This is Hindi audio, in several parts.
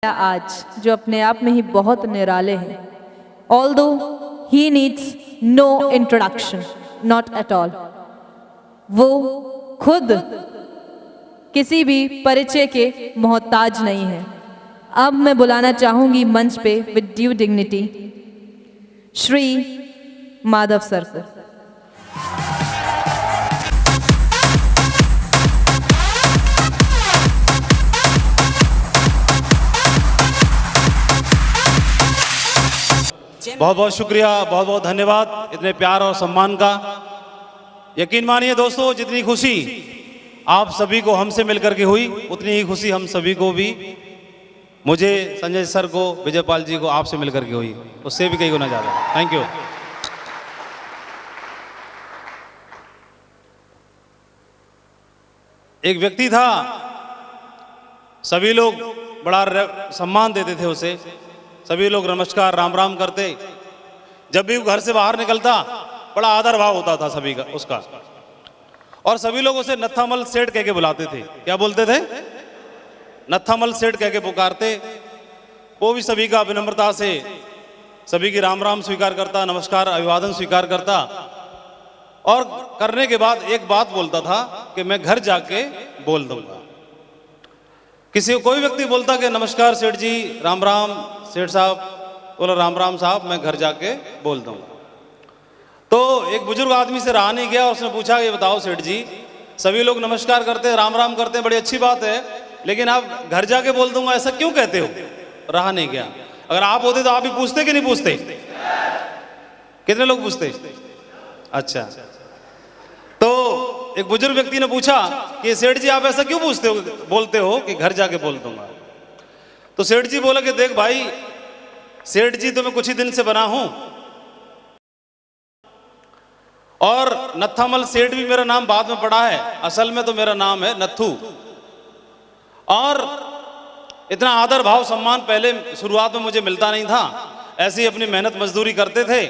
आज जो अपने आप में ही बहुत निराले हैं। Although he needs no introduction, not at all. वो खुद किसी भी परिचय के मोहताज नहीं है। अब मैं बुलाना चाहूंगी मंच पे with due dignity Shri Madhav sir को। बहुत बहुत शुक्रिया, बहुत बहुत धन्यवाद इतने प्यार और सम्मान का। यकीन मानिए दोस्तों, जितनी खुशी आप सभी को हमसे मिलकर के हुई, उतनी ही खुशी हम सभी को भी, मुझे, संजय सर को, विजयपाल जी को आपसे मिलकर के हुई, उससे भी कई गुना ज़्यादा। Thank you. एक व्यक्ति था, सभी लोग बड़ा सम्मान देते थे उसे, सभी लोग नमस्कार राम राम करते। जब भी वो घर से बाहर निकलता बड़ा आदर भाव होता था सभी का उसका, और सभी लोग उसे नत्थामल सेठ कह के बुलाते थे। क्या बोलते थे? नत्थामल सेठ कह के पुकारते। वो भी सभी का विनम्रता से सभी की राम राम स्वीकार करता, नमस्कार अभिवादन स्वीकार करता, और करने के बाद एक बात बोलता था कि मैं घर जाके बोल दूंगा। किसी कोई व्यक्ति बोलता कि नमस्कार सेठ जी, राम राम सेठ साहब, बोला राम राम साहब, मैं घर जाके बोल दूंगा। तो एक बुजुर्ग आदमी से रहा नहीं गया, उसने पूछा ये बताओ सेठ जी, सभी लोग नमस्कार करते हैं, राम राम करते हैं, बड़ी अच्छी बात है, लेकिन आप घर जाके बोल दूंगा ऐसा क्यों कहते हो? रहा नहीं गया। अगर आप होते तो आप भी पूछते कि नहीं पूछते? कितने लोग पूछते? अच्छा। तो एक बुजुर्ग व्यक्ति ने पूछा कि सेठ जी आप ऐसा क्यों बोलते हो कि घर जाके बोल दूंगा? तो सेठ जी बोला कि देख भाई, सेठ जी तो मैं कुछ ही दिन से बना हूं, और नत्थामल सेठ भी मेरा नाम बाद में पड़ा है, असल में तो मेरा नाम है नत्थू। और इतना आदर भाव सम्मान पहले शुरुआत में मुझे मिलता नहीं था, ऐसी अपनी मेहनत मजदूरी करते थे,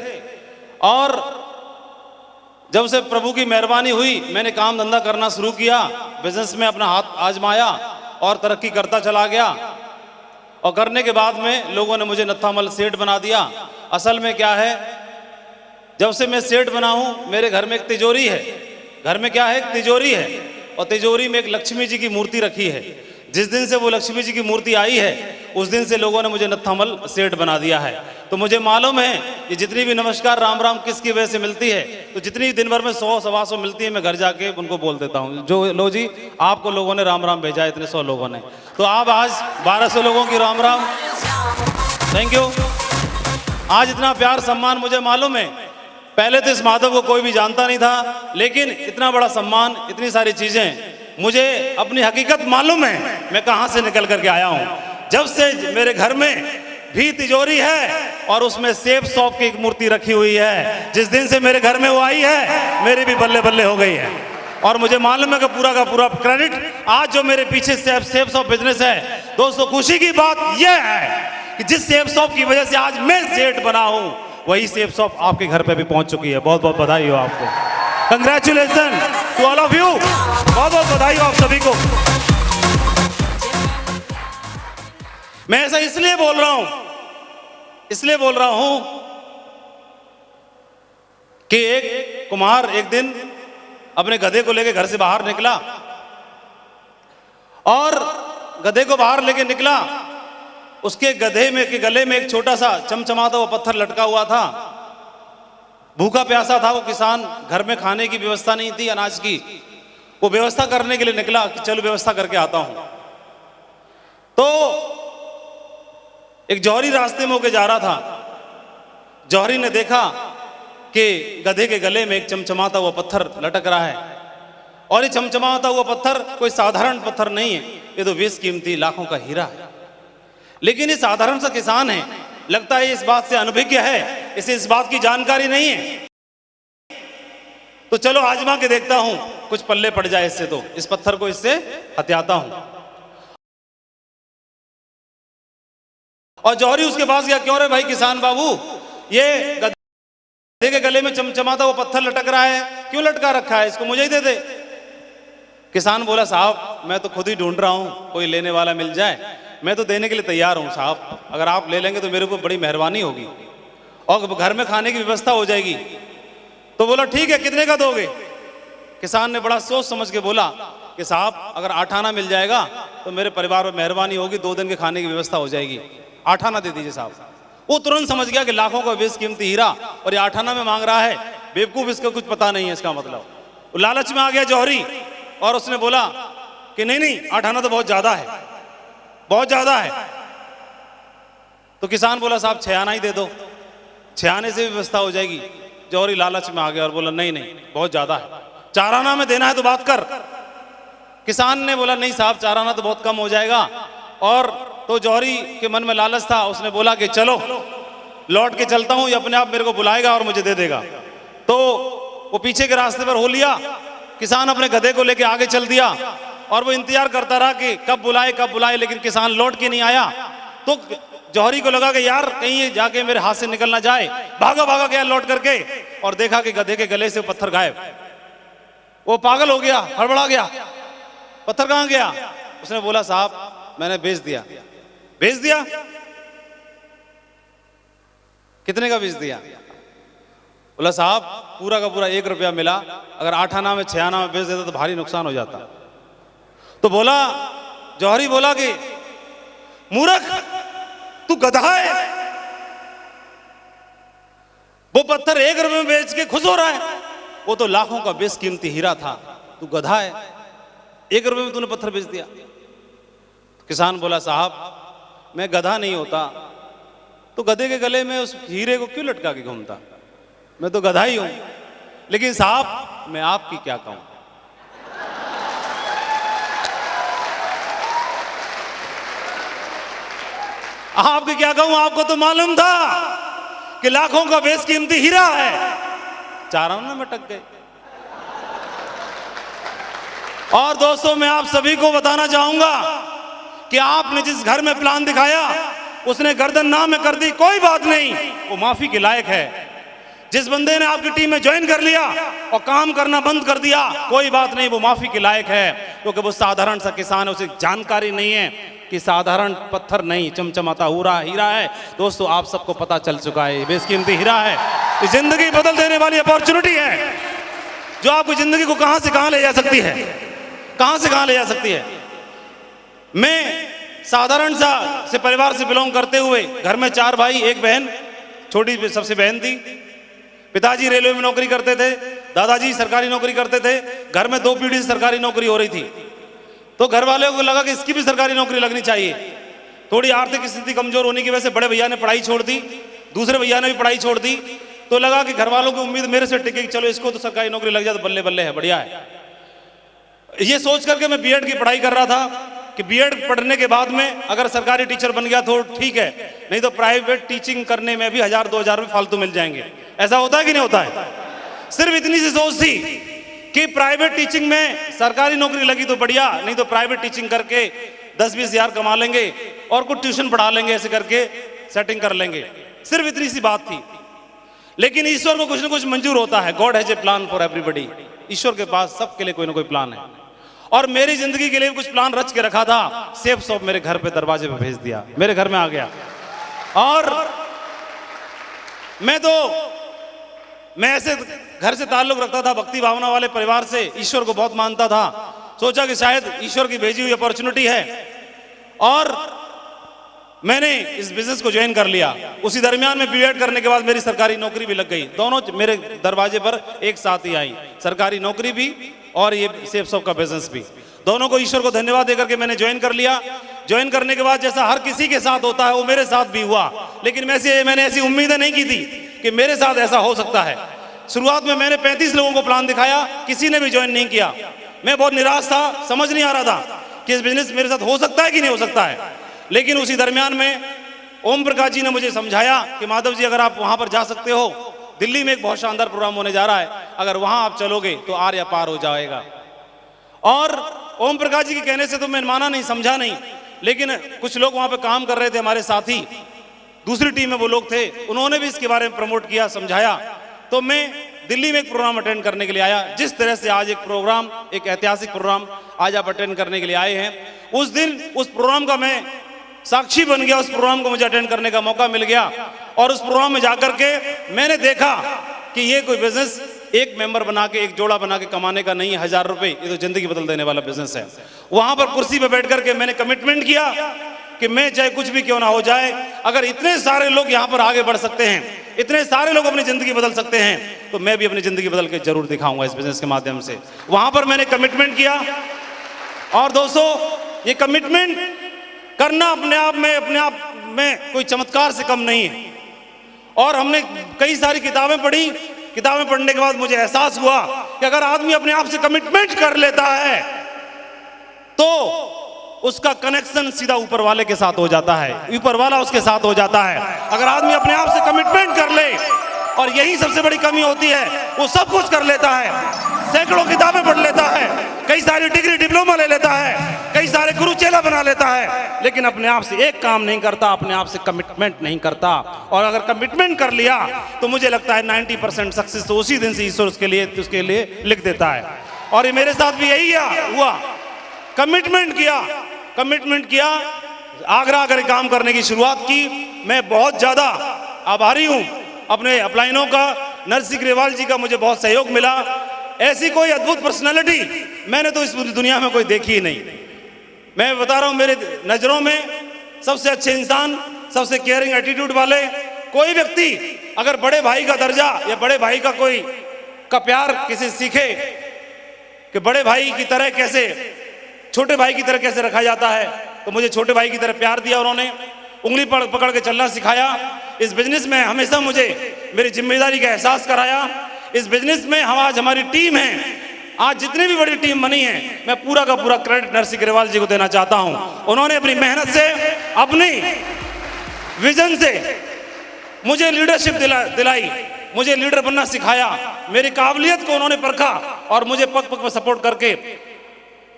और जब से प्रभु की मेहरबानी हुई मैंने काम धंधा करना शुरू किया, बिजनेस में अपना हाथ आजमाया और तरक्की करता चला गया, और करने के बाद में लोगों ने मुझे नत्थामल सेठ बना दिया। असल में क्या है, जब से मैं सेठ बना हूं, मेरे घर में एक तिजोरी है। घर में क्या है? एक तिजोरी है, और तिजोरी में एक लक्ष्मी जी की मूर्ति रखी है। जिस दिन से वो लक्ष्मी जी की मूर्ति आई है, उस दिन से लोगों ने मुझे नत्थामल सेठ बना दिया है। तो मुझे मालूम है कि जितनी भी नमस्कार राम राम किसकी वजह से मिलती है, तो जितनी दिन भर में 100 सवा 100 मिलती है, मैं घर जाके उनको बोल देता हूँ। जो लो जी, आपको लोगों ने राम राम भेजा है, इतने 100 लोगों ने, तो आप आज 1200 लोगों की राम राम। Thank you. आज इतना प्यार सम्मान मुझे मालूम है, पहले तो इस माधव को कोई भी जानता नहीं था, लेकिन इतना बड़ा सम्मान, इतनी सारी चीजें, मुझे अपनी हकीकत मालूम है मैं कहां से निकल करके आया हूं। जब से मेरे घर में भी तिजोरी है और उसमें सेब सौंफ की एक मूर्ति रखी हुई है, जिस दिन से मेरे घर में वो आई है, मेरी भी बल्ले बल्ले हो गई है। और मुझे मालूम है कि पूरा का पूरा क्रेडिट आज जो मेरे पीछे सेब सौंफ बिजनेस है, दोस्तों खुशी की बात यह है कि जिस सेब सौंफ की वजह से आज मैं सेठ बना हूं, वही सेब सौंफ आपके घर पे भी पहुंच चुकी है। बहुत बहुत बधाई हो आपको। Congratulation to all of you. बहुत बहुत बधाई हो आप सभी को। मैं ऐसा इसलिए बोल रहा हूं कि एक कुम्हार एक दिन अपने गधे को लेकर घर से बाहर निकला, और गधे को बाहर लेके निकला, उसके गधे में के गले में एक छोटा सा चमचमाता हुआ पत्थर लटका हुआ था। भूखा प्यासा था वो किसान, घर में खाने की व्यवस्था नहीं थी अनाज की, वो व्यवस्था करने के लिए निकला कि चलो व्यवस्था करके आता हूं। तो एक जौहरी रास्ते में होके जा रहा था। जौहरी ने देखा कि गधे के गले में एक चमचमाता हुआ पत्थर लटक रहा है, और ये चमचमाता हुआ पत्थर कोई साधारण पत्थर नहीं है, ये तो बेशकीमती लाखों का हीरा है। लेकिन ये साधारण सा किसान है, लगता है इस बात से अनभिज्ञ है, इसे इस बात की जानकारी नहीं है। तो चलो आजमा के देखता हूं, कुछ पल्ले पड़ जाए इससे, तो इस पत्थर को इससे हथियाता हूं। और जौहरी उसके पास गया, क्यों रे भाई किसान बाबू, ये गधे के गले में चमचमाता वो पत्थर लटक रहा है, क्यों लटका रखा है, इसको मुझे ही दे दे। किसान बोला साहब मैं तो खुद ही ढूंढ रहा हूं, कोई लेने वाला मिल जाए, मैं तो देने के लिए तैयार हूँ साहब, अगर आप ले लेंगे तो मेरे ऊपर बड़ी मेहरबानी होगी और घर में खाने की व्यवस्था हो जाएगी। तो बोला ठीक है, कितने का दोगे? किसान ने बड़ा सोच समझ के बोला कि साहब अगर 8 आना मिल जाएगा तो मेरे परिवार में मेहरबानी होगी, 2 दिन के खाने की व्यवस्था हो जाएगी, 8 आना दे दीजिए साहब। वो तुरंत समझ गया कि लाखों का बेशकीमती हीरा और ये 8 आना में मांग रहा है, बेवकूफ, इसका कुछ पता नहीं है इसका मतलब। वो लालच में आ गया जौहरी और उसने बोला कि नहीं नहीं, 8 आना तो बहुत ज्यादा है, बहुत ज्यादा है। तो किसान बोला साहब 6 आना ही दे दो, 6 आने से भी व्यवस्था हो जाएगी। जौहरी लालच में आ गया और बोला नहीं नहीं, बहुत ज्यादा है, 4 आना में देना है तो बात कर। किसान ने बोला नहीं साहब, 4 आना तो बहुत कम हो जाएगा। और तो जौहरी के मन में लालच था, उसने बोला कि चलो लौट के चलता हूं, ये अपने आप मेरे को बुलाएगा और मुझे दे देगा। तो वो पीछे के रास्ते पर हो लिया, किसान अपने गधे को लेके आगे चल दिया और वो इंतजार करता रहा कि कब बुलाए, लेकिन किसान लौट के नहीं आया। तो जौहरी को लगा कि यार कहीं ये जाके मेरे हाथ से निकल ना जाए, भागा गया लौट करके और देखा कि गधे के गले से पत्थर गायब। वो पागल हो गया, हड़बड़ा गया, पत्थर कहां गया? उसने बोला साहब मैंने बेच दिया। बेच दिया? कितने का बेच दिया? बोला साहब पूरा का पूरा 1 रुपया मिला, अगर 8 आना में 6 आना में बेच देता तो भारी नुकसान हो जाता। तो बोला, जौहरी बोला कि मूर्ख, तू गधा है, वो पत्थर 1 रुपए में बेच के खुश हो रहा है, वो तो लाखों का बेशकीमती हीरा था, तू गधा है, 1 रुपए में तूने पत्थर बेच दिया। किसान बोला साहब मैं गधा नहीं होता तो गधे के गले में उस हीरे को क्यों लटका के घूमता, मैं तो गधा ही हूं। लेकिन साहब मैं आपकी क्या कहूं, आपकी क्या कहूं, आपको तो मालूम था कि लाखों का बेशकीमती हीरा है, 4 आना में अटक गए। और दोस्तों मैं आप सभी को बताना चाहूंगा कि आपने जिस घर में प्लान दिखाया उसने गर्दन ना में कर दी, कोई बात नहीं, वो माफी के लायक है। जिस बंदे ने आपकी टीम में ज्वाइन कर लिया और काम करना बंद कर दिया, कोई बात नहीं, वो माफी के लायक है, क्योंकि वो साधारण सा किसान है, उसे जानकारी नहीं है कि साधारण पत्थर नहीं, चमचमाता हुआ हीरा है। दोस्तों आप सबको पता चल चुका है, बेशकीमती हीरा है, ये जिंदगी बदल देने वाली अपॉर्चुनिटी है जो आपकी जिंदगी को कहां से कहां ले जा सकती है, कहां से कहां ले जा सकती है। मैं साधारण सा से परिवार से बिलोंग करते हुए, घर में 4 भाई 1 बहन, छोटी सबसे बहन थी। पिताजी रेलवे में नौकरी करते थे, दादाजी सरकारी नौकरी करते थे, घर में 2 पीढ़ी से सरकारी नौकरी हो रही थी। तो घर वालों को लगा कि इसकी भी सरकारी नौकरी लगनी चाहिए। थोड़ी आर्थिक स्थिति कमजोर होने की वजह से बड़े भैया ने पढ़ाई छोड़ दी, दूसरे भैया ने भी पढ़ाई छोड़ दी। तो लगा कि घर वालों की उम्मीद मेरे से टिकेगी, चलो इसको तो सरकारी नौकरी लग जाए तो बल्ले बल्ले है, बढ़िया है। ये सोच करके मैं बीएड की पढ़ाई कर रहा था कि बीएड पढ़ने के बाद में अगर सरकारी टीचर बन गया तो ठीक है, नहीं तो प्राइवेट टीचिंग करने में भी 1000-2000 रुपए फालतू मिल जाएंगे। ऐसा होता है कि नहीं होता है? सिर्फ इतनी सी सोच थी कि प्राइवेट टीचिंग में सरकारी नौकरी लगी तो बढ़िया, नहीं तो प्राइवेट टीचिंग करके 10-20 हजार कमा लेंगे और कुछ ट्यूशन पढ़ा लेंगे, ऐसे करके सेटिंग कर लेंगे। सिर्फ इतनी सी बात थी। लेकिन ईश्वर को कुछ ना कुछ मंजूर होता है। God has a plan for everybody. ईश्वर के पास सबके लिए कोई ना कोई प्लान है, और मेरी जिंदगी के लिए कुछ प्लान रच के रखा था। सेफ शॉप मेरे घर पे दरवाजे पे भेज दिया, मेरे घर में आ गया। और मैं ऐसे घर से ताल्लुक रखता था, भक्ति भावना वाले परिवार से, ईश्वर को बहुत मानता था। सोचा कि शायद ईश्वर की भेजी हुई अपॉर्चुनिटी है, और मैंने इस बिजनेस को ज्वाइन कर लिया। उसी दरमियान में बीएड करने के बाद मेरी सरकारी नौकरी भी लग गई। दोनों मेरे दरवाजे पर एक साथ ही आई, सरकारी नौकरी भी और ये सेफ शॉप का बिजनेस भी। दोनों को ईश्वर को धन्यवाद देकर के मैंने ज्वाइन कर लिया। ज्वाइन करने के बाद जैसा हर किसी के साथ होता है वो मेरे साथ भी हुआ, लेकिन मैंने ऐसी उम्मीदें नहीं की थी कि मेरे साथ ऐसा हो सकता है। शुरुआत में मैंने 35 लोगों को प्लान दिखाया, किसी ने भी ज्वाइन नहीं किया। मैं बहुत निराश था, समझ नहीं आ रहा था कि इस बिजनेस मेरे साथ हो सकता है कि नहीं हो सकता है। लेकिन उसी दरमियान में ओम प्रकाश जी ने मुझे समझाया कि माधव जी अगर आप वहां पर जा सकते हो, दिल्ली में एक बहुत शानदार प्रोग्राम होने जा रहा है, अगर वहां आप चलोगे तो आर या पार हो जाएगा। और ओम प्रकाश जी के कहने से तो मैं माना नहीं, समझा नहीं, लेकिन कुछ लोग वहां पे काम कर रहे थे, हमारे साथी, दूसरी टीम में वो लोग थे, उन्होंने भी इसके बारे में प्रमोट किया, समझाया। तो मैं दिल्ली में एक प्रोग्राम अटेंड करने के लिए आया। जिस तरह से आज एक प्रोग्राम, एक ऐतिहासिक प्रोग्राम आज आप अटेंड करने के लिए आए हैं, उस दिन उस प्रोग्राम का मैं साक्षी बन गया, उस प्रोग्राम को मुझे अटेंड करने का मौका मिल गया। और उस प्रोग्राम में जाकर के मैंने देखा कि ये कोई बिजनेस एक मेंबर बना के, एक जोड़ा बना के कमाने का नहीं है 1000 रुपए, ये तो जिंदगी बदल देने वाला बिजनेस है। वहां पर कुर्सी पर बैठ करके मैंने कमिटमेंट किया कि मैं चाहे कुछ भी क्यों ना हो जाए, अगर इतने सारे लोग यहाँ पर आगे बढ़ सकते हैं, इतने सारे लोग अपनी जिंदगी बदल सकते हैं, तो मैं भी अपनी जिंदगी बदल के जरूर दिखाऊंगा इस बिजनेस के माध्यम से। वहां पर मैंने कमिटमेंट किया। और दोस्तों, ये कमिटमेंट करना अपने आप में कोई चमत्कार से कम नहीं है। और हमने कई सारी किताबें पढ़ी, किताबें पढ़ने के बाद मुझे एहसास हुआ कि अगर आदमी अपने आप से कमिटमेंट कर लेता है तो उसका कनेक्शन सीधा ऊपर वाले के साथ हो जाता है, ऊपर वाला उसके साथ हो जाता है। अगर आदमी अपने आप से कमिटमेंट कर ले, और यही सबसे बड़ी कमी होती है, वो सब कुछ कर लेता है, सैकड़ों किताबें पढ़ लेता है, कई सारी डिग्री डिप्लोमा ले लेता है, कई सारे गुरु चेला बना लेता है, लेकिन अपने आप से एक काम नहीं करता, अपने आप से कमिटमेंट नहीं करता। और अगर कमिटमेंट कर लिया तो मुझे लगता है 90% सक्सेस तो उसी दिन से ईश्वर उसके लिए लिख देता है। और ये मेरे साथ भी यही हुआ। कमिटमेंट किया, आगरा कर काम करने की शुरुआत की। मैं बहुत ज्यादा आभारी हूं अपने अपलाइनों का, नरसिंह ग्रेवाल जी का मुझे बहुत सहयोग मिला। ऐसी कोई अद्भुत पर्सनालिटी मैंने तो इस दुनिया में कोई देखी ही नहीं। मैं बता रहा हूं, मेरे नजरों में सबसे अच्छे इंसान, सबसे केयरिंग एटीट्यूड वाले कोई व्यक्ति अगर बड़े भाई का दर्जा या बड़े भाई का प्यार किसी सीखे कि बड़े भाई की तरह कैसे, छोटे भाई की तरह कैसे रखा जाता है, तो मुझे छोटे भाई की तरह प्यार दिया उन्होंने, उंगली पकड़ के चलना सिखाया। इस बिजनेस में हमेशा मुझे मेरी जिम्मेदारी का एहसास कराया। इस बिजनेस में आज हमारी टीम है, आज जितनी भी बड़ी टीम बनी है, मैं पूरा का पूरा क्रेडिट नरसिंह ग्रेवाल जी को देना चाहता हूं। उन्होंने अपनी मेहनत से, अपनी विजन से मुझे लीडरशिप दिलाई, मुझे लीडर बनना सिखाया, मेरी काबिलियत को उन्होंने परखा और मुझे पग पग पर सपोर्ट करके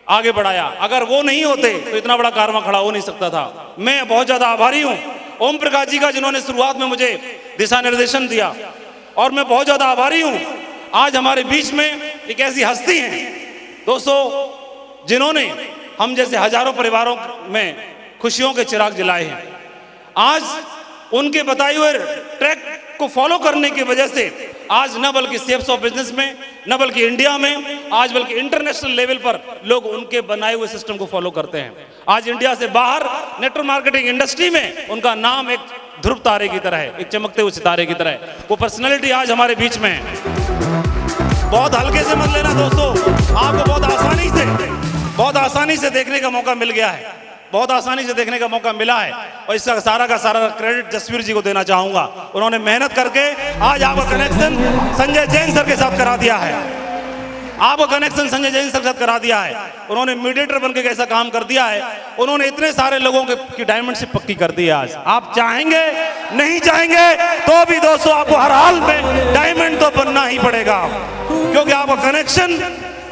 आगे बढ़ाया। अगर वो नहीं होते तो इतना बड़ा कारवां खड़ा हो नहीं सकता था। मैं बहुत ज्यादा आभारी हूं ओम प्रकाश जी का, जिन्होंने शुरुआत में मुझे दिशा निर्देशन दिया, और मैं बहुत ज्यादा आभारी हूं आज हमारे बीच में एक ऐसी हस्ती है दोस्तों, जिन्होंने हम जैसे हजारों परिवारों में खुशियों के चिराग जलाए हैं। आज उनके बताए हुए ट्रैक को फॉलो करने की वजह से आज न बल्कि शेप्स ऑफ बिजनेस में, न बल्कि इंडिया में, आज बल्कि इंटरनेशनल लेवल पर लोग उनके बनाए हुए सिस्टम को फॉलो करते हैं। आज इंडिया से बाहर नेटवर्क मार्केटिंग इंडस्ट्री में उनका नाम एक ध्रुव तारे की तरह है, एक चमकते हुए सितारे की तरह है। वो पर्सनैलिटी आज हमारे बीच में है। बहुत हल्के से मत लेना दोस्तों, आपको बहुत आसानी से देखने का मौका मिल गया है, बहुत आसानी से देखने का मौका मिला है। और इसका सारा का सारा क्रेडिट जसवीर जी को देना चाहूंगा। उन्होंने मेहनत करके आज आपका कनेक्शन संजय जैन सर के साथ करा दिया है, आपका कनेक्शन संजय जैन सर के साथ करा दिया है। उन्होंने मीडिएटर बनकर कैसा काम कर दिया है, उन्होंने इतने सारे लोगों की डायमंडशिप पक्की कर दी है। आज आप चाहेंगे नहीं चाहेंगे तो भी दोस्तों आपको हर हाल में डायमंड तो बनना ही पड़ेगा, क्योंकि आपका कनेक्शन,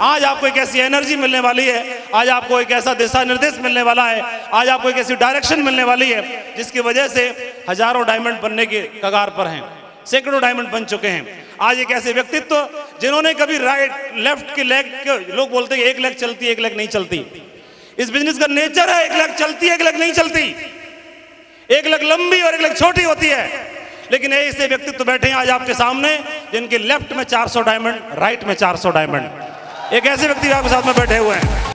आज आपको एक ऐसी एनर्जी मिलने वाली है, आज आपको एक ऐसा दिशा निर्देश मिलने वाला है, आज आपको एक ऐसी डायरेक्शन मिलने वाली है जिसकी वजह से हजारों डायमंड बनने के कगार पर हैं, सैकड़ों डायमंड बन चुके हैं। आज एक ऐसे व्यक्तित्व जिन्होंने कभी राइट लेफ्ट की लेग, लोग बोलते हैं एक लेग चलती है एक लेग नहीं चलती, इस बिजनेस का नेचर है, एक लेग चलती है एक लेग नहीं चलती, एक लेग लंबी और एक लेग छोटी होती है। लेकिन ऐसे व्यक्तित्व बैठे हैं आज आपके सामने जिनके लेफ्ट में 400 डायमंड, राइट में 400 डायमंड, एक ऐसे व्यक्ति आपके साथ में बैठे हुए हैं।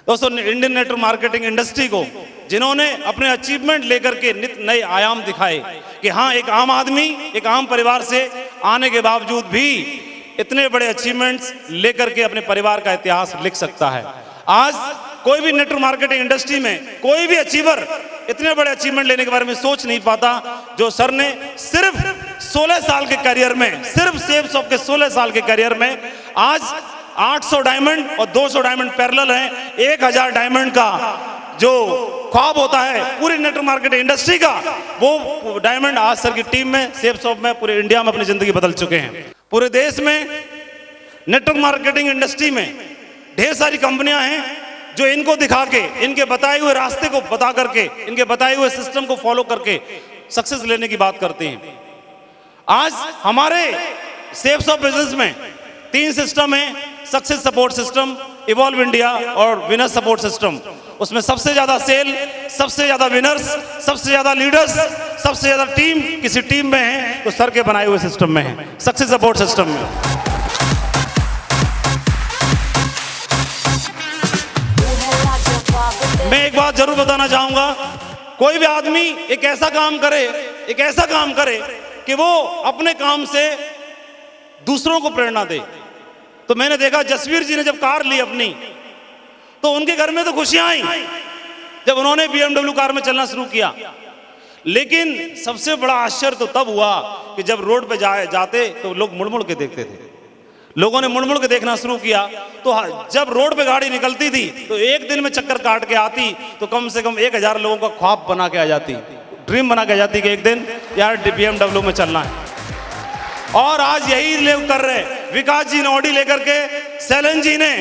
दोस्तों, इंडियन नेटवर्क मार्केटिंग इंडस्ट्री को जिन्होंने अपने अचीवमेंट लेकर के नित नए आयाम दिखाए कि हाँ, एक आम आदमी, एक आम परिवार से आने के बावजूद भी इतने बड़े अचीवमेंट्स लेकर के अपने परिवार का इतिहास लिख सकता है। आज कोई भी नेटवर्क मार्केटिंग इंडस्ट्री में कोई भी अचीवर इतने बड़े अचीवमेंट लेने के बारे में सोच नहीं पाता जो सर ने सिर्फ 16 साल के करियर में, सिर्फ शेप्स ऑफ के 16 साल के करियर में आज 800 डायमंड और 200 डायमंड पैरेलल हैं। 1000 डायमंड का जो ख्वाब होता है पूरी नेटवर्क मार्केटिंग इंडस्ट्री का, वो डायमंड आज सर की टीम में, शेप्स ऑफ में, पूरे इंडिया में अपनी जिंदगी बदल चुके हैं। पूरे देश में नेटवर्क मार्केटिंग इंडस्ट्री में ढेर सारी कंपनियां हैं जो इनको दिखा के, इनके बताए हुए रास्ते को बता करके, इनके बताए हुए सिस्टम को फॉलो करके सक्सेस लेने की बात करते हैं। आज हमारे शेप्स ऑफ बिजनेस में 3 सिस्टम है, success support system, evolve India और विनर सपोर्ट सिस्टम। उसमें सबसे ज्यादा सेल, सबसे ज्यादा विनर्स, सबसे ज्यादा लीडर्स, सबसे ज्यादा टीम किसी टीम में है तो सर के बनाए हुए सिस्टम में है, सक्सेस सपोर्ट सिस्टम में। मैं एक बात जरूर बताना चाहूंगा, कोई भी आदमी एक ऐसा काम करे कि वो अपने काम से दूसरों को प्रेरणा दे। तो मैंने देखा जसवीर जी ने जब कार ली अपनी तो उनके घर में तो खुशियां आई जब उन्होंने BMW कार में चलना शुरू किया, लेकिन सबसे बड़ा आश्चर्य तो तब हुआ कि जब रोड पे जाते तो लोग मुड़ मुड़ के देखते थे। लोगों ने मुड़ मुड़ के देखना शुरू किया तो जब रोड पे गाड़ी निकलती थी तो एक दिन में चक्कर काट के आती तो कम से कम 1000 लोगों का ख्वाब बना के आ जाती, ड्रीम बना के आ जाती कि एक दिन यार BMW में चलना है। और आज यही लोग कर रहे हैं। विकास जी ने ऑडी लेकर के, सैलन जी ने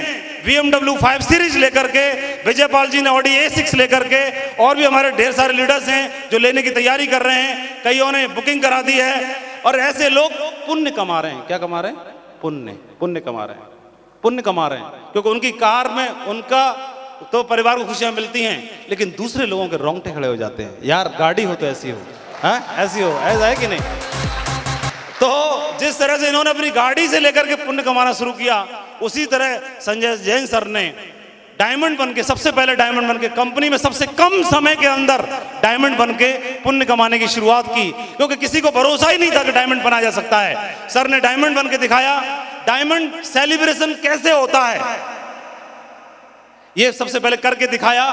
BMW 5 सीरीज लेकर के, विजयपाल जी ने ऑडी A6 लेकर के, और भी हमारे ढेर सारे लीडर्स हैं जो लेने की तैयारी कर रहे हैं, कईयों ने बुकिंग करा दी है। और ऐसे लोग पुण्य कमा रहे हैं। क्या कमा रहे हैं? पुण्य कमा रहे हैं, पुण्य कमा रहे हैं, क्योंकि उनकी कार में उनका तो परिवार को खुशियां मिलती हैं, लेकिन दूसरे लोगों के रोंगटे खड़े हो जाते हैं, यार गाड़ी हो तो ऐसी हो, ऐसी हो, ऐसा है कि नहीं? तो जिस तरह से इन्होंने अपनी गाड़ी से लेकर के पुण्य कमाना शुरू किया, उसी तरह संजय जैन सर ने डायमंड बनके, सबसे पहले डायमंड बनके, कंपनी में सबसे कम समय के अंदर डायमंड बनके पुण्य कमाने की शुरुआत की, क्योंकि किसी को भरोसा ही नहीं था कि डायमंड बना जा सकता है। सर ने डायमंड बनके दिखाया। डायमंड सेलिब्रेशन कैसे होता है ये सबसे पहले करके दिखाया।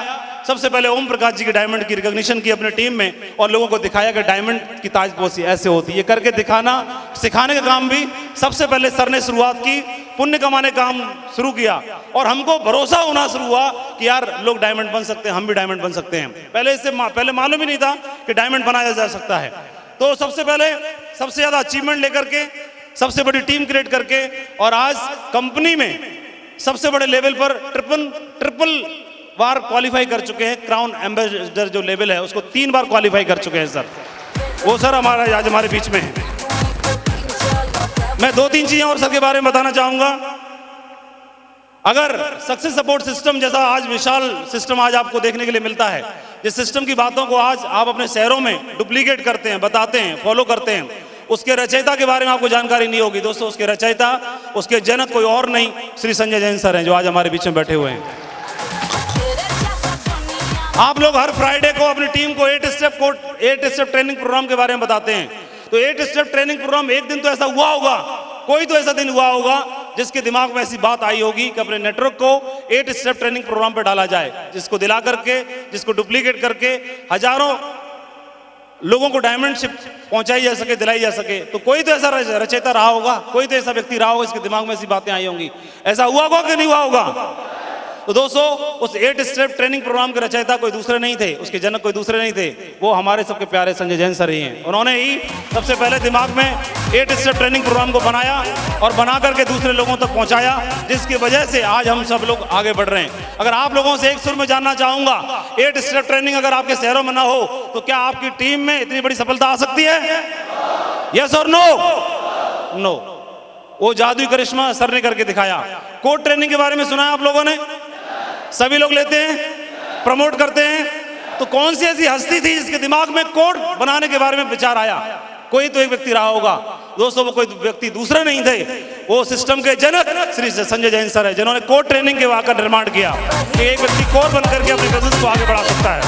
सबसे पहले ओम प्रकाश जी के डायमंड की रिकॉग्निशन की अपने टीम में और लोगों को दिखाया कि डायमंड की ताजपोशी ऐसे होती है। ये करके दिखाना, सिखाने का काम भी सबसे पहले सर ने शुरुआत की, पुण्य कमाने का काम शुरू किया और हमको भरोसा होना शुरू हुआ कि यार लोग डायमंड बन सकते हैं, हम भी डायमंड बन सकते हैं। पहले मालूम ही नहीं था कि डायमंड बनाया जा सकता है। तो सबसे पहले सबसे ज्यादा अचीवमेंट लेकर के, सबसे बड़ी टीम क्रिएट करके, और आज कंपनी में सबसे बड़े लेवल पर ट्रिपल बार क्वालिफाई कर चुके हैं। क्राउन एम्बेसडर जो लेवल है उसको 3 बार क्वालिफाई कर चुके हैं सर। वो सर आज हमारे बीच में है। मैं 2-3 चीजें और सर के बारे में बताना चाहूंगा। अगर सक्सेस सपोर्ट सिस्टम जैसा आज विशाल सिस्टम आज आपको देखने के लिए मिलता है, जिस सिस्टम की बातों को आज आप अपने शहरों में डुप्लीकेट करते हैं, बताते हैं, फॉलो करते हैं, उसके रचयिता के बारे में आपको जानकारी नहीं होगी। दोस्तों, उसके रचयिता, उसके जनक कोई और नहीं, श्री संजय जैन सर हैं, जो आज हमारे बीच में बैठे हुए हैं। आप लोग हर फ्राइडे को अपनी टीम को 8 स्टेप ट्रेनिंग प्रोग्राम के बारे में बताते हैं। तो 8 स्टेप ट्रेनिंग प्रोग्राम, एक दिन तो ऐसा हुआ होगा, कोई तो ऐसा दिन हुआ होगा जिसके दिमाग में ऐसी बात आई होगी कि अपने नेटवर्क को 8 स्टेप ट्रेनिंग प्रोग्राम पर डाला जाए, जिसको दिला करके, जिसको डुप्लीकेट करके हजारों लोगों को डायमंडशिप पहुंचाई जा सके, दिलाई जा सके। तो कोई तो ऐसा रचयिता रहा होगा, कोई तो ऐसा व्यक्ति रहा होगा, इसके दिमाग में ऐसी बातें आई होंगी। ऐसा हुआ होगा कि नहीं हुआ होगा? तो दोस्तों, उस 8 स्टेप ट्रेनिंग प्रोग्राम के रचयिता कोई दूसरे नहीं थे, उसके जनक कोई दूसरे नहीं थे, वो हमारे सबके प्यारे संजय जैन सर ही हैं। उन्होंने ही सबसे पहले दिमाग में 8 स्टेप ट्रेनिंग प्रोग्राम को बनाया और बना करके दूसरे लोगों तक पहुंचाया, जिसकी वजह से आज हम सब लोग आगे बढ़ रहे हैं। अगर आप लोगों से एक सुर में जानना चाहूंगा, 8 स्टेप ट्रेनिंग अगर आपके शहरों में ना हो तो क्या आपकी टीम में इतनी बड़ी सफलता आ सकती है? यस और नो? नो। वो जादुई करिश्मा सर ने करके दिखाया। कोड ट्रेनिंग के बारे में सुना है आप लोगों ने? सभी लोग लेते हैं, प्रमोट करते हैं। तो कौन सी ऐसी हस्ती थी जिसके दिमाग में कोड बनाने के बारे में विचार आया? कोई तो एक व्यक्ति रहा होगा। दोस्तों, वो कोई व्यक्ति दूसरे नहीं थे, वो सिस्टम के जनक श्री संजय जैन सर है, जिन्होंने कोड ट्रेनिंग के वाकर निर्माण किया कि एक व्यक्ति कोड बनकर के अपने बिजनेस को आगे बढ़ा सकता है।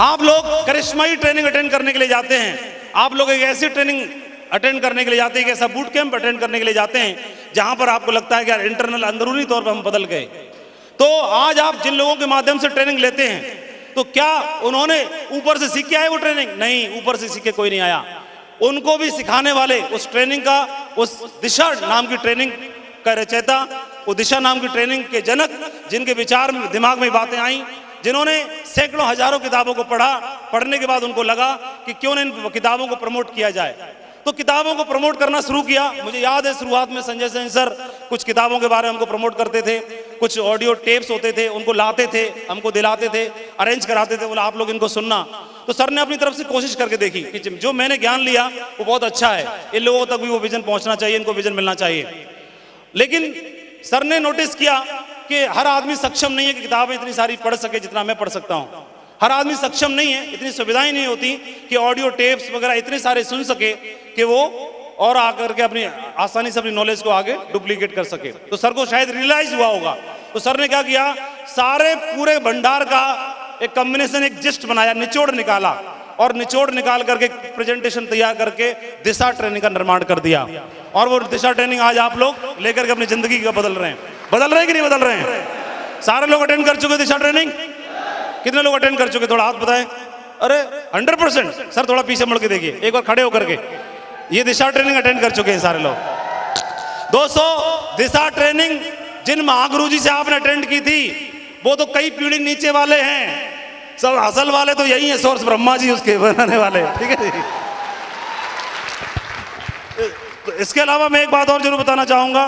आप लोग करिश्माई ट्रेनिंग अटेंड करने के लिए जाते हैं, आप लोग एक ऐसी ट्रेनिंग अटेंड करने के लिए जाते हैं, एक ऐसा बूट कैंप अटेंड करने के लिए जाते हैं जहां पर आपको लगता है कि यार इंटरनल, अंदरूनी तौर पर हम बदल गए। तो आज आप जिन लोगों के माध्यम से ट्रेनिंग लेते हैं, तो क्या उन्होंने ऊपर से सीख के आए वो ट्रेनिंग? नहीं, ऊपर से सीख के कोई नहीं आया। उनको भी सिखाने वाले, उस ट्रेनिंग का, उस दिशा नाम की ट्रेनिंग का रचयिता, वो दिशा नाम की ट्रेनिंग के जनक, जिनके विचार में, दिमाग में बातें आई, जिन्होंने सैकड़ों हजारों किताबों को पढ़ा, पढ़ने के बाद उनको लगा कि क्यों न इन किताबों को प्रमोट किया जाए। तो किताबों को प्रमोट करना शुरू किया। मुझे याद है शुरुआत में संजय जैन सर कुछ किताबों के बारे में हमको प्रमोट करते थे, कुछ ऑडियो टेप्स होते थे, उनको लाते थे, हमको दिलाते थे, अरेंज कराते थे, बोला आप लोग इनको सुनना। तो सर ने अपनी तरफ से कोशिश करके देखी कि जो मैंने ज्ञान लिया वो बहुत अच्छा है, इन लोगों तक भी वो विजन पहुंचना चाहिए, इनको विजन मिलना चाहिए। लेकिन सर ने नोटिस किया कि हर आदमी सक्षम नहीं है कि किताबें इतनी सारी पढ़ सके जितना मैं पढ़ सकता हूँ। हर आदमी सक्षम नहीं है, इतनी सुविधाएं नहीं होती कि ऑडियो टेप्स वगैरह इतने सारे सुन सके कि वो और आकर के अपनी आसानी से अपनी नॉलेज को आगे डुप्लीकेट कर सके। तो सर को शायद रियलाइज हुआ होगा, तो सर ने क्या किया, सारे पूरे भंडार का एक कॉम्बिनेशन, एक जिस्ट बनाया, निचोड़ निकाला, और निचोड़ निकाल करके प्रेजेंटेशन तैयार करके दिशा ट्रेनिंग का निर्माण कर दिया। और वो दिशा ट्रेनिंग आज आप लोग लेकर के अपनी जिंदगी का बदल रहे हैं कि नहीं बदल रहे हैं? सारे लोग अटेंड कर चुके दिशा ट्रेनिंग? कितने लोग अटेंड कर चुके, थोड़ा हाथ बताएं। अरे 100%। सर थोड़ा पीछे मुड़ के देखिए, एक बार खड़े होकर के। ये दिशा ट्रेनिंग अटेंड कर चुके हैं सारे लोग। दोस्तों, दिशा ट्रेनिंग जिन महागुरु जी से आपने अटेंड की थी वो तो कई पीढ़ी नीचे वाले हैं, सब असल वाले तो यही है, सोर्स ब्रह्मा जी उसके बनाने वाले, ठीक है जी। तो इसके अलावा मैं एक बात और जरूर बताना चाहूंगा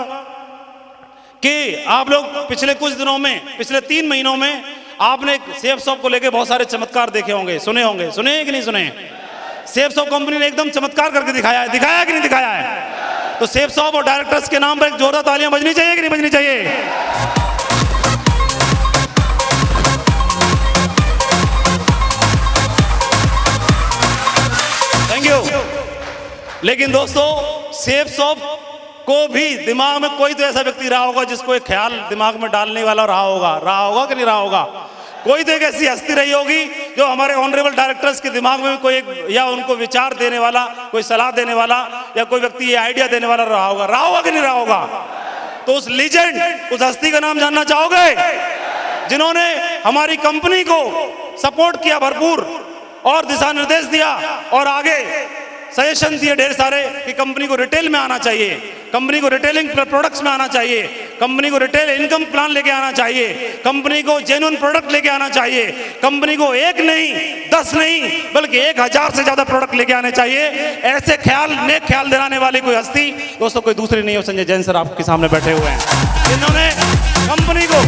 कि आप लोग पिछले कुछ दिनों में, पिछले 3 महीनों में आपने सेफ शॉप को लेके बहुत सारे चमत्कार देखे होंगे, सुने होंगे। सुने कि नहीं सुने? सेफ शॉप कंपनी ने एकदम चमत्कार करके दिखाया है कि नहीं दिखाया है? तो सेफ शॉप और डायरेक्टर्स के नाम पर एक जोरदार तालियां बजनी चाहिए कि नहीं बजनी चाहिए? Thank you. लेकिन दोस्तों, सेफ शॉप को भी दिमाग में कोई तो ऐसा व्यक्ति रहा होगा जिसको एक ख्याल दिमाग में डालने वाला रहा होगा कि नहीं रहा होगा? कोई तो एक ऐसी हस्ती रही होगी जो हमारे ऑनरेबल डायरेक्टर्स के दिमाग में कोई एक, या उनको विचार देने वाला, कोई सलाह देने वाला, या कोई व्यक्ति ये आइडिया देने वाला रहा होगा कि नहीं रहा होगा? तो उस लीजेंड, उस हस्ती का नाम जानना चाहोगे जिन्होंने हमारी कंपनी को सपोर्ट किया भरपूर, और दिशा निर्देश दिया, और आगे सजेशन दिए ढेर सारे कि कंपनी को रिटेल में आना चाहिए, कंपनी को रिटेलिंग प्रोडक्ट्स में आना चाहिए, कंपनी को रिटेल इनकम प्लान लेके आना चाहिए, कंपनी को जेन्युइन प्रोडक्ट लेके आना चाहिए, कंपनी को 1 नहीं 10 नहीं बल्कि 1000 से ज्यादा प्रोडक्ट लेके आने चाहिए। ऐसे ख्याल, नेक ख्याल दिलाने वाली कोई हस्ती दोस्तों कोई दूसरी नहीं हो, संजय जैन सर आपके सामने बैठे हुए हैं, जिन्होंने कंपनी को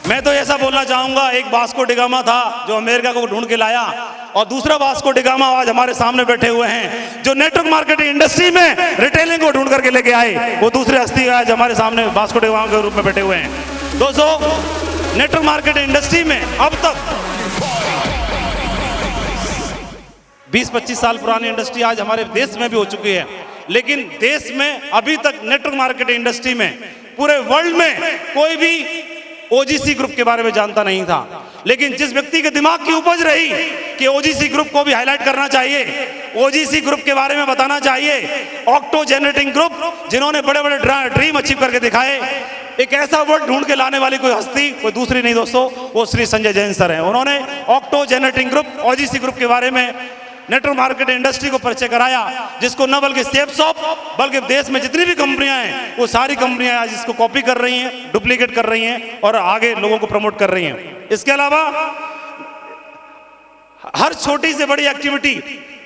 मैं तो ऐसा बोलना चाहूंगा, एक वास्को डी गामा था जो अमेरिका को ढूंढ के लाया, और दूसरा वास्को डी गामा आज हमारे सामने बैठे हुए हैं जो नेटवर्क मार्केटिंग इंडस्ट्री में रिटेलिंग को ढूंढ करके लेके आए। वो दूसरे हस्ती आज हमारे सामने वास्को डी गामा के रूप में बैठे हुए हैं। दोस्तों, नेटवर्क मार्केटिंग इंडस्ट्री में अब तक 20-25 साल पुरानी इंडस्ट्री आज हमारे देश में भी हो चुकी है, लेकिन देश में अभी तक नेटवर्क मार्केटिंग इंडस्ट्री में पूरे वर्ल्ड में कोई भी ओजीसी ग्रुप के बारे में जानता नहीं था। लेकिन जिस व्यक्ति के दिमाग की उपज रही कि ओजीसी ग्रुप को भी हाईलाइट करना चाहिए, ओजीसी ग्रुप के बारे में बताना चाहिए, ऑक्टो जनरेटिंग ग्रुप जिन्होंने बड़े बड़े ड्रीम अचीव करके दिखाए, एक ऐसा वर्ड ढूंढ के लाने वाली कोई हस्ती कोई दूसरी नहीं दोस्तों, वो श्री संजय जैन सर हैं। उन्होंने octo generating group, OGC group के बारे में नेटवर्क मार्केटिंग इंडस्ट्री को परिचय कराया, जिसको न बल्कि सेफ शॉप बल्कि देश में जितनी भी कंपनियां हैं वो सारी कंपनियां आज इसको कॉपी कर रही हैं, डुप्लीकेट कर रही हैं और आगे लोगों को प्रमोट कर रही हैं। इसके अलावा हर छोटी से बड़ी एक्टिविटी,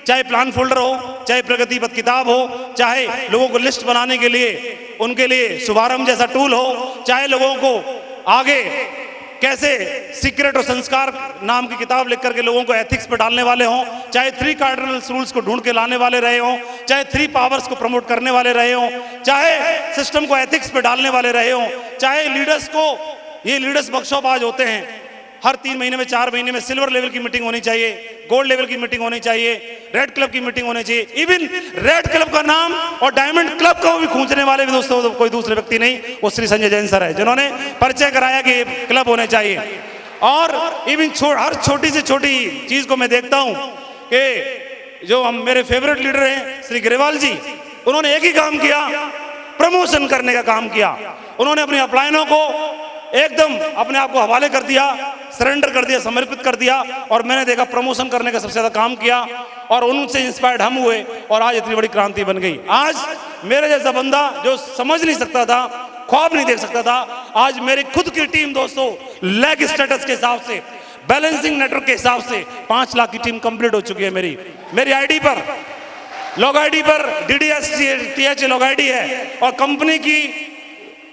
चाहे प्लान फोल्डर हो, चाहे प्रगति पथ किताब हो, चाहे लोगों को लिस्ट बनाने के लिए उनके लिए शुभारंभ जैसा टूल हो, चाहे लोगों को आगे कैसे सीक्रेट और संस्कार नाम की किताब लिख करके लोगों को एथिक्स पे डालने वाले हों, चाहे 3 कार्डिनल रूल्स को ढूंढ के लाने वाले रहे हों, चाहे 3 पावर्स को प्रमोट करने वाले रहे हों, चाहे सिस्टम को एथिक्स पे डालने वाले रहे हों, चाहे लीडर्स को, ये लीडर्स वर्कशॉप आज होते हैं हर 3 महीने में, 4 महीने में सिल्वर लेवल की मीटिंग होनी चाहिए, गोल्ड लेवल की मीटिंग होनी चाहिए, रेड क्लब की मीटिंग होनी चाहिए। इवन रेड क्लब का नाम और डायमंड क्लब को भी खींचने वाले भी दोस्तों कोई दूसरे व्यक्ति नहीं, वो श्री संजय जैन सर है, जिन्होंने परिचय कराया कि क्लब होने चाहिए। और इवन हर छोटी से छोटी चीज को मैं देखता हूं कि जो हम मेरे फेवरेट लीडर हैं श्री ग्रेवाल जी, उन्होंने एक ही काम किया, प्रमोशन करने का काम किया। उन्होंने अपनी अपलाइनों को एकदम अपने आप को हवाले कर दिया, सरेंडर कर दिया, समर्पित कर दिया, और मैंने देखा प्रमोशन करने का सबसे ज्यादा काम किया, और उनसे इंस्पायर्ड हम हुए और आज इतनी बड़ी क्रांति बन गई। आज मेरे जैसा बंदा जो समझ नहीं सकता था, ख्वाब नहीं देख सकता था, आज मेरी खुद की टीम दोस्तों लेग स्टेटस के हिसाब से, बैलेंसिंग नेटवर्क के हिसाब से 5 लाख की टीम कंप्लीट हो चुकी है। मेरी आईडी पर, लॉग आईडी पर DDS TH लॉग आईडी है, और कंपनी की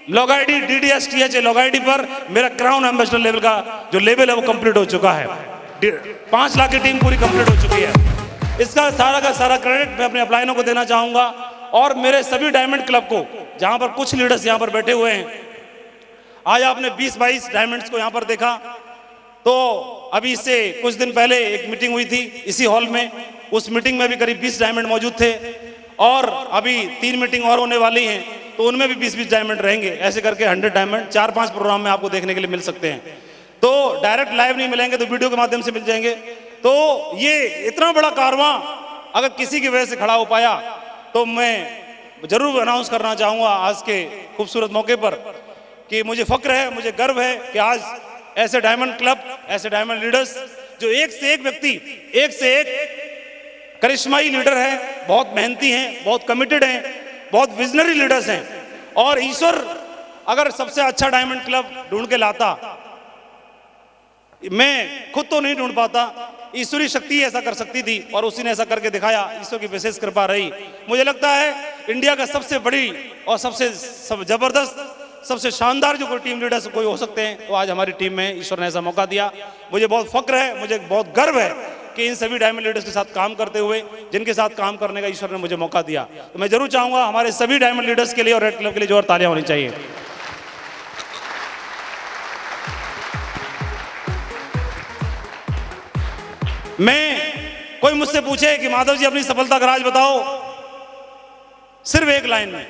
log ID DDSTH log ID पर मेरा क्राउन एम्बेसडर लेवल का जो लेवल है वो कंप्लीट हो चुका है। 5 लाख की टीम पूरी कंप्लीट हो चुकी है। इसका सारा का सारा क्रेडिट मैं अपने अपलाइनों को देना चाहूंगा और मेरे सभी डायमंड क्लब को, जहां पर कुछ लीडर्स यहां पर बैठे हुए हैं। आज आपने 20-22 डायमंड्स को यहां पर देखा, तो अभी इससे कुछ दिन पहले एक मीटिंग हुई थी इसी हॉल में, उस मीटिंग में भी करीब 20 डायमंड मौजूद थे और अभी 3 मीटिंग और होने वाली हैं, तो उनमें भी 20-20 डायमंड रहेंगे। ऐसे करके 100 डायमंड 4-5 प्रोग्राम में आपको देखने के लिए मिल सकते हैं। तो डायरेक्ट लाइव नहीं मिलेंगे तो वीडियो के माध्यम से मिल जाएंगे। तो ये इतना बड़ा कारवां अगर किसी की वजह से खड़ा हो पाया तो मैं जरूर अनाउंस करना चाहूंगा आज के खूबसूरत मौके पर कि मुझे फक्र है, मुझे गर्व है कि आज ऐसे डायमंड क्लब, ऐसे डायमंड लीडर्स जो एक से एक व्यक्ति, एक से एक करिश्माई लीडर है, बहुत मेहनती हैं, बहुत कमिटेड हैं, बहुत विजनरी लीडर्स हैं। और ईश्वर अगर सबसे अच्छा डायमंड क्लब ढूंढ के लाता, मैं खुद तो नहीं ढूंढ पाता, ईश्वरी शक्ति ऐसा कर सकती थी और उसी ने ऐसा करके दिखाया। ईश्वर की विशेष कृपा रही। मुझे लगता है इंडिया का सबसे बड़ी और सबसे जबरदस्त, सबसे शानदार जो कोई टीम लीडर्स कोई हो सकते हैं तो आज हमारी टीम में ईश्वर ने ऐसा मौका दिया। मुझे बहुत फक्र है, मुझे बहुत गर्व है कि इन सभी डायमंड लीडर्स के साथ काम करते हुए, जिनके साथ काम करने का ईश्वर ने मुझे मौका दिया। तो मैं जरूर चाहूंगा हमारे सभी डायमंड लीडर्स के लिए और रेड क्लब के लिए जोर तालियां होनी चाहिए। मैं कोई मुझसे पूछे कि माधव जी अपनी सफलता का राज बताओ सिर्फ एक लाइन में,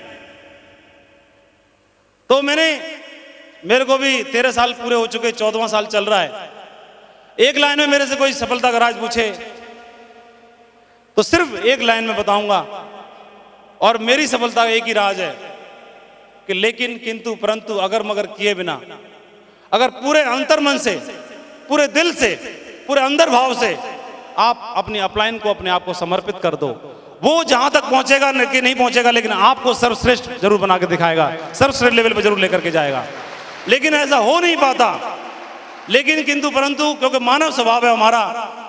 तो मेरे को भी 13 साल पूरे हो चुके, 14वां साल चल रहा है। एक लाइन में मेरे से कोई सफलता का राज पूछे तो सिर्फ एक लाइन में बताऊंगा और मेरी सफलता का एक ही राज है कि लेकिन, किंतु, परंतु, अगर मगर किए बिना, अगर पूरे अंतर्मन से, पूरे दिल से, पूरे अंदर भाव से आप अपनी अपलाइन को, अपने आप को समर्पित कर दो, वो जहां तक पहुंचेगा कि नहीं पहुंचेगा, लेकिन आपको सर्वश्रेष्ठ जरूर बना के दिखाएगा, सर्वश्रेष्ठ लेवल पर जरूर लेकर के जाएगा। लेकिन ऐसा हो नहीं पाता, लेकिन, किंतु, परंतु, क्योंकि मानव स्वभाव है हमारा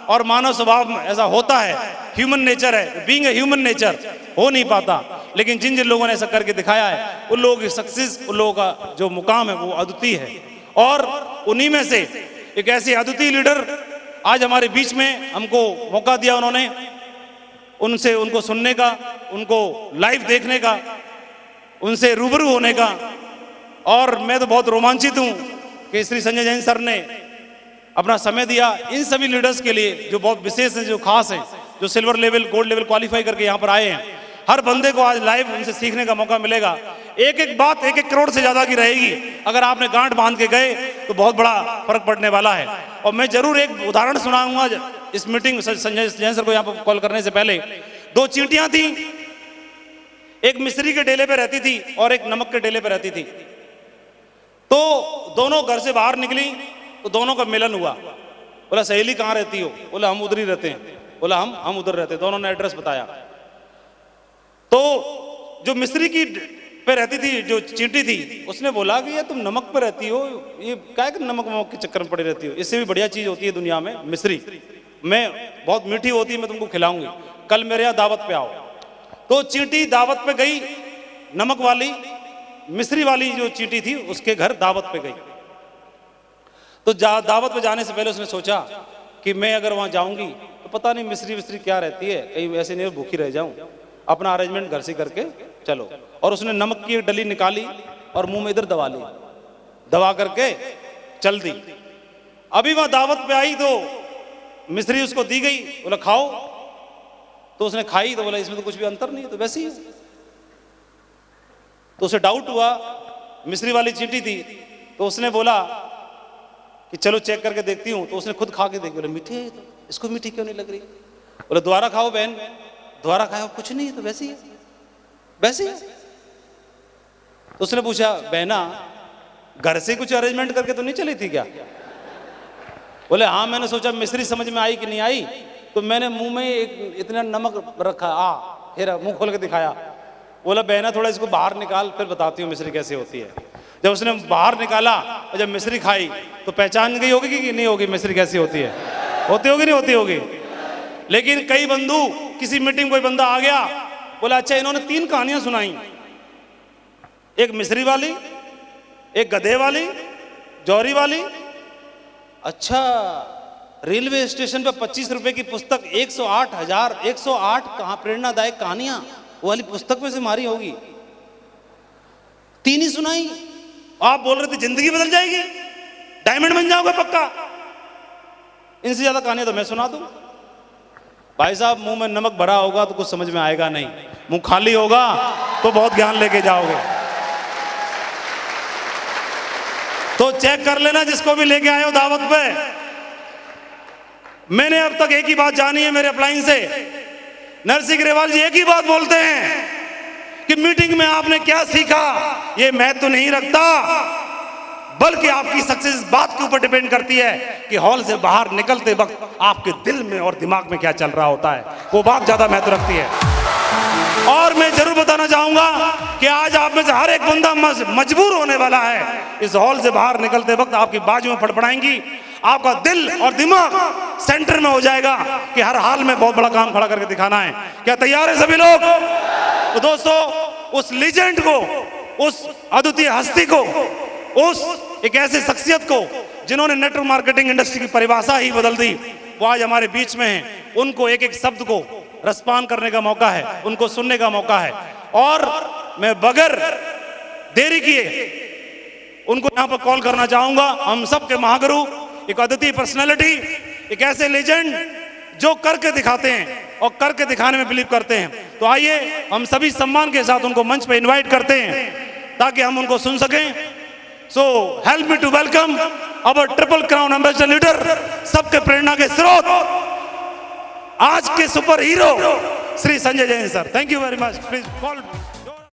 और मानव स्वभाव ऐसा होता है, ह्यूमन नेचर है, बीइंग ए ह्यूमन नेचर, हो नहीं पाता। लेकिन जिन जिन लोगों ने ऐसा करके दिखाया है, उन लोगों की सक्सेस, उन लोगों का जो मुकाम है वो अद्वितीय है। और उन्हीं में से एक ऐसी अद्वितीय लीडर आज हमारे बीच में हमको मौका दिया उन्होंने, उनसे उनको सुनने का, उनको लाइव देखने का, उनसे रूबरू होने का। और मैं तो बहुत रोमांचित हूं कि श्री संजय जैन सर ने अपना समय दिया इन सभी लीडर्स के लिए जो बहुत विशेष हैं, जो खास हैं, जो silver level, gold level qualify करके यहाँ पर आए हैं। हर बंदे को आज लाइव उनसे सीखने का मौका मिलेगा। एक एक बात 1-1 करोड़ से ज्यादा की रहेगी। अगर आपने गांठ बांध के गए तो बहुत बड़ा फर्क पड़ने वाला है। और मैं जरूर एक उदाहरण सुनाऊंगा इस मीटिंग, संजय जैन सर को यहाँ पर कॉल करने से पहले। 2 चींटियां थी, एक मिस्री के डेले पे रहती थी और एक नमक के डेले पे रहती थी। तो दोनों घर से बाहर निकली तो दोनों का मिलन हुआ। बोला सहेली कहाँ रहती हो? बोला हम उधर ही रहते हैं। बोला हम उधर रहते हैं। दोनों ने एड्रेस बताया। तो जो मिस्री की पे रहती थी, जो चींटी थी, उसने बोला कि ये तुम नमक पे रहती हो, ये क्या है कि नमक के चक्कर में पड़ी रहती हो, इससे भी बढ़िया चीज होती है दुनिया में मिस्री, मैं बहुत मीठी होती है, मैं तुमको खिलाऊंगी, कल मेरे यहाँ दावत पे आओ। तो चींटी दावत पे गई, नमक वाली मिस्री वाली जो चींटी थी उसके घर दावत पे गई। तो दावत पे जाने से पहले उसने सोचा कि मैं अगर वहां जाऊंगी तो पता नहीं मिस्री क्या रहती है, कहीं ऐसे नहीं भूखी रह जाऊं, अपना अरेंजमेंट घर से करके चलो। और उसने नमक की एक डली निकाली और मुंह में इधर दबा ली, दबा करके चल दी। अभी वहां दावत पे आई तो मिस्री उसको दी गई, बोला खाओ। तो उसने खाई तो बोला इसमें तो कुछ भी अंतर नहीं है, तो वैसे ही। तो उसे डाउट हुआ, मिस्री वाली चींटी थी, तो उसने बोला कि चलो चेक करके देखती हूँ। तो उसने खुद खा के देखी, बोले मीठी है, इसको मीठी क्यों नहीं लग रही? बोले दोबारा खाओ बहन, दोबारा खाओ, कुछ नहीं है, तो वैसी है, वैसी है। तो उसने पूछा बहना घर से कुछ अरेंजमेंट करके तो नहीं चली थी क्या? बोले हाँ, मैंने सोचा मिस्री समझ में आई कि नहीं आई, तो मैंने मुंह में एक इतना नमक रखा, फिर मुंह खोल के दिखाया। बोला बहना थोड़ा इसको बाहर निकाल, फिर बताती हूँ मिस्री कैसी होती है। जब उसने बाहर निकाला और जब मिस्री खाई तो पहचान गई होगी कि नहीं होगी मिस्री कैसी होती है? होती होगी नहीं होती होगी? लेकिन कई बंधु, किसी मीटिंग कोई बंदा आ गया, बोला अच्छा इन्होंने 3 कहानियां सुनाई, एक मिस्री वाली, एक गधे वाली, जौहरी वाली। अच्छा, रेलवे स्टेशन पे 25 रुपए की पुस्तक 108 कहाँ प्रेरणादायक कहानियां, वो वाली पुस्तक में से मारी होगी। 3 ही सुनाई। आप बोल रहे थे जिंदगी बदल जाएगी, डायमंड बन जाओगे पक्का। इनसे ज्यादा कहानियां तो मैं सुना दूं। भाई साहब, मुंह में नमक भरा होगा तो कुछ समझ में आएगा नहीं, मुंह खाली होगा तो बहुत ज्ञान लेके जाओगे। तो चेक कर लेना जिसको भी लेके आए हो दावत पे। मैंने अब तक एक ही बात जानी है मेरे अपलाइन से, नरसिंह ग्रेवाल जी एक ही बात बोलते हैं कि मीटिंग में आपने क्या सीखा ये महत्व नहीं रखता, बल्कि आपकी सक्सेस इस बात के ऊपर डिपेंड करती है कि हॉल से बाहर निकलते वक्त आपके दिल में और दिमाग में क्या चल रहा होता है, वो बात ज्यादा महत्व रखती है। और मैं जरूर बताना चाहूंगा कि आज आप में से हर एक बंदा मजबूर होने वाला है। इस हॉल से बाहर निकलते वक्त आपकी बाजुएं फड़फड़ाएंगी, आपका दिल और दिमाग सेंटर में हो जाएगा कि हर हाल में बहुत बड़ा काम खड़ा करके दिखाना है। क्या तैयार है सभी लोग? तो दोस्तों, उस लीजेंड को, उस अद्वितीय हस्ती को, उस एक ऐसे शख्सियत को जिन्होंने नेटवर्क मार्केटिंग इंडस्ट्री की परिभाषा ही बदल दी, वो आज हमारे बीच में है। उनको एक एक शब्द को रसपान करने का मौका है, उनको सुनने का मौका है। और मैं बगैर देरी किए उनको यहां पर कॉल करना चाहूंगा। हम सबके महागुरु, एक अद्वितीय पर्सनालिटी, एक ऐसे लेजेंड जो करके दिखाते हैं और करके दिखाने में बिलीव करते हैं। तो आइए हम सभी सम्मान के साथ उनको मंच पे इनवाइट करते हैं ताकि हम उनको सुन सकें। So help me to welcome our triple crown ambassador leader, सबके प्रेरणा के स्रोत, आज के super hero Shri Sanjay Jain sir. Thank you very much. Please call